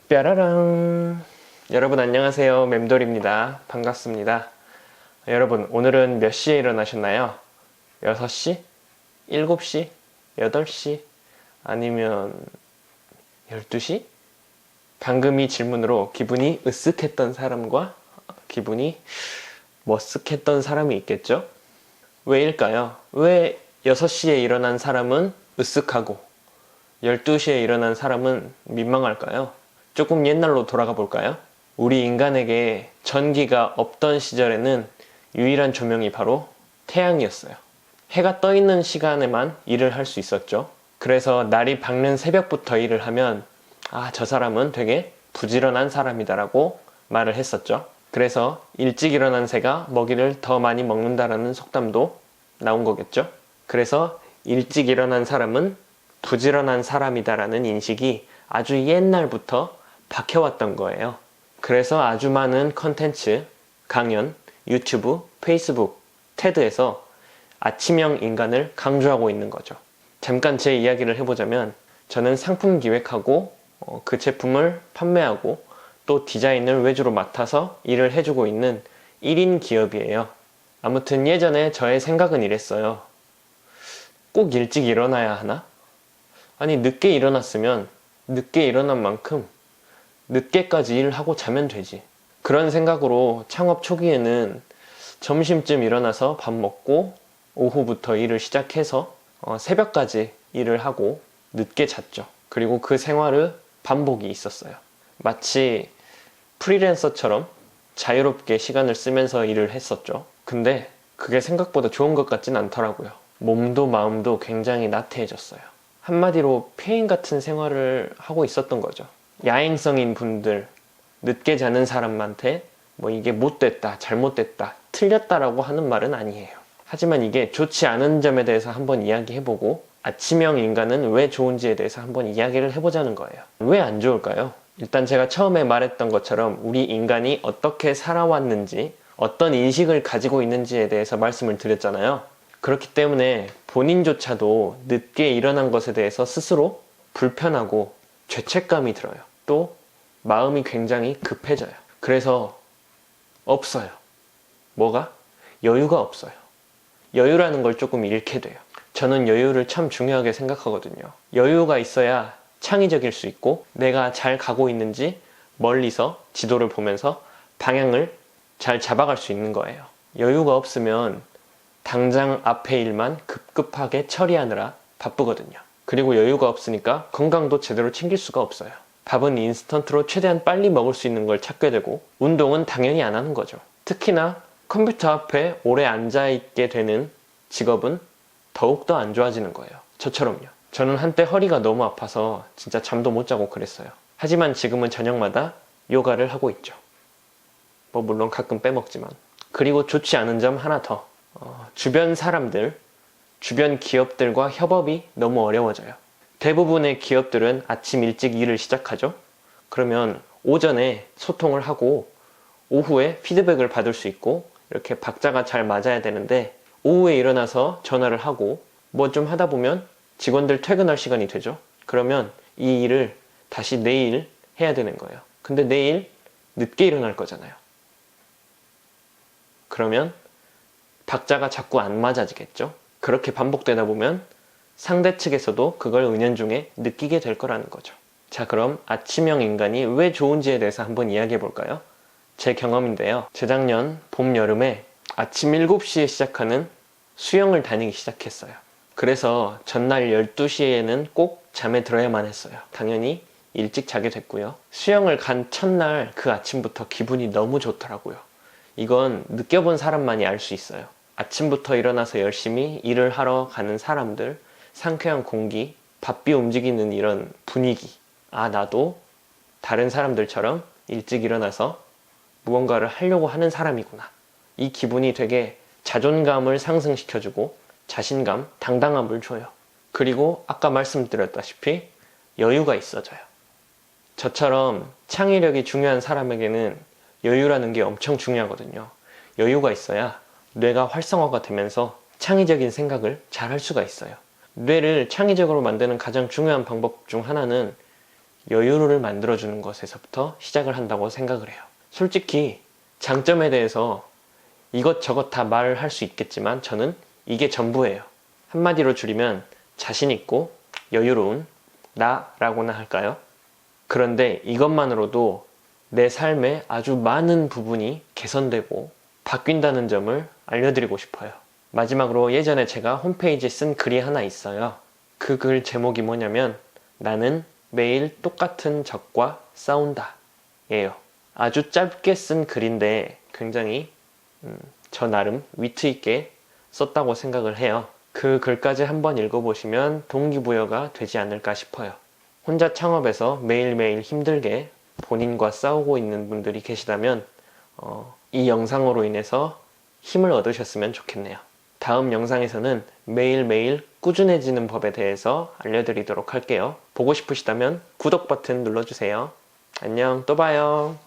뾰라랑. 여러분 안녕하세요. 맴돌입니다. 반갑습니다. 여러분 오늘은 몇 시에 일어나셨나요? 6시? 7시? 8시? 아니면 12시? 방금 이 질문으로 기분이 으쓱했던 사람과 기분이 머쓱했던 사람이 있겠죠? 왜일까요? 왜 6시에 일어난 사람은 으쓱하고 12시에 일어난 사람은 민망할까요? 조금 옛날로 돌아가 볼까요? 우리 인간에게 전기가 없던 시절에는 유일한 조명이 바로 태양이었어요. 해가 떠 있는 시간에만 일을 할 수 있었죠. 그래서 날이 밝는 새벽부터 일을 하면 저 사람은 되게 부지런한 사람이다라고 말을 했었죠. 그래서 일찍 일어난 새가 먹이를 더 많이 먹는다라는 속담도 나온 거겠죠. 그래서 일찍 일어난 사람은 부지런한 사람이다라는 인식이 아주 옛날부터 박혀왔던 거예요. 그래서 아주 많은 컨텐츠, 강연, 유튜브, 페이스북, 테드에서 아침형 인간을 강조하고 있는 거죠. 잠깐 제 이야기를 해보자면 저는 상품 기획하고 그 제품을 판매하고 또 디자인을 외주로 맡아서 일을 해주고 있는 1인 기업이에요. 아무튼 예전에 저의 생각은 이랬어요. 꼭 일찍 일어나야 하나? 아니 늦게 일어났으면 늦게 일어난 만큼 늦게까지 일을 하고 자면 되지. 그런 생각으로 창업 초기에는 점심쯤 일어나서 밥 먹고 오후부터 일을 시작해서 새벽까지 일을 하고 늦게 잤죠. 그리고 그 생활의 반복이 있었어요. 마치 프리랜서처럼 자유롭게 시간을 쓰면서 일을 했었죠. 근데 그게 생각보다 좋은 것 같진 않더라고요. 몸도 마음도 굉장히 나태해졌어요. 한마디로 폐인 같은 생활을 하고 있었던 거죠. 야행성인 분들, 늦게 자는 사람한테 이게 못됐다, 잘못됐다, 틀렸다라고 하는 말은 아니에요. 하지만 이게 좋지 않은 점에 대해서 한번 이야기해보고 아침형 인간은 왜 좋은지에 대해서 한번 이야기를 해보자는 거예요. 왜 안 좋을까요? 일단 제가 처음에 말했던 것처럼 우리 인간이 어떻게 살아왔는지, 어떤 인식을 가지고 있는지에 대해서 말씀을 드렸잖아요. 그렇기 때문에 본인조차도 늦게 일어난 것에 대해서 스스로 불편하고 죄책감이 들어요. 또 마음이 굉장히 급해져요. 그래서 없어요. 뭐가? 여유가 없어요. 여유라는 걸 조금 잃게 돼요. 저는 여유를 참 중요하게 생각하거든요. 여유가 있어야 창의적일 수 있고 내가 잘 가고 있는지 멀리서 지도를 보면서 방향을 잘 잡아갈 수 있는 거예요. 여유가 없으면 당장 앞의 일만 급급하게 처리하느라 바쁘거든요. 그리고 여유가 없으니까 건강도 제대로 챙길 수가 없어요. 밥은 인스턴트로 최대한 빨리 먹을 수 있는 걸 찾게 되고 운동은 당연히 안 하는 거죠. 특히나 컴퓨터 앞에 오래 앉아있게 되는 직업은 더욱더 안 좋아지는 거예요. 저처럼요. 저는 한때 허리가 너무 아파서 진짜 잠도 못 자고 그랬어요. 하지만 지금은 저녁마다 요가를 하고 있죠. 물론 가끔 빼먹지만. 그리고 좋지 않은 점 하나 더. 주변 사람들, 주변 기업들과 협업이 너무 어려워져요. 대부분의 기업들은 아침 일찍 일을 시작하죠. 그러면 오전에 소통을 하고 오후에 피드백을 받을 수 있고 이렇게 박자가 잘 맞아야 되는데 오후에 일어나서 전화를 하고 좀 하다 보면 직원들 퇴근할 시간이 되죠. 그러면 이 일을 다시 내일 해야 되는 거예요. 근데 내일 늦게 일어날 거잖아요. 그러면 박자가 자꾸 안 맞아지겠죠. 그렇게 반복되다 보면 상대 측에서도 그걸 은연중에 느끼게 될 거라는 거죠. 자, 그럼 아침형 인간이 왜 좋은지에 대해서 한번 이야기해 볼까요? 제 경험인데요. 재작년 봄, 여름에 아침 7시에 시작하는 수영을 다니기 시작했어요. 그래서 전날 12시에는 꼭 잠에 들어야만 했어요. 당연히 일찍 자게 됐고요. 수영을 간 첫날 그 아침부터 기분이 너무 좋더라고요. 이건 느껴본 사람만이 알 수 있어요. 아침부터 일어나서 열심히 일을 하러 가는 사람들, 상쾌한 공기, 바삐 움직이는 이런 분위기. 나도 다른 사람들처럼 일찍 일어나서 무언가를 하려고 하는 사람이구나. 이 기분이 되게 자존감을 상승시켜주고 자신감, 당당함을 줘요. 그리고 아까 말씀드렸다시피 여유가 있어져요. 저처럼 창의력이 중요한 사람에게는 여유라는 게 엄청 중요하거든요. 여유가 있어야 뇌가 활성화가 되면서 창의적인 생각을 잘 할 수가 있어요. 뇌를 창의적으로 만드는 가장 중요한 방법 중 하나는 여유를 만들어주는 것에서부터 시작을 한다고 생각을 해요. 솔직히 장점에 대해서 이것저것 다 말을 할 수 있겠지만 저는 이게 전부예요. 한마디로 줄이면 자신있고 여유로운 나라고나 할까요? 그런데 이것만으로도 내 삶의 아주 많은 부분이 개선되고 바뀐다는 점을 알려드리고 싶어요. 마지막으로 예전에 제가 홈페이지에 쓴 글이 하나 있어요. 그 글 제목이 뭐냐면 나는 매일 똑같은 적과 싸운다 예요. 아주 짧게 쓴 글인데 굉장히 저 나름 위트 있게 썼다고 생각을 해요. 그 글까지 한번 읽어보시면 동기부여가 되지 않을까 싶어요. 혼자 창업에서 매일매일 힘들게 본인과 싸우고 있는 분들이 계시다면 이 영상으로 인해서 힘을 얻으셨으면 좋겠네요. 다음 영상에서는 매일매일 꾸준해지는 법에 대해서 알려드리도록 할게요. 보고 싶으시다면 구독 버튼 눌러주세요. 안녕, 또 봐요.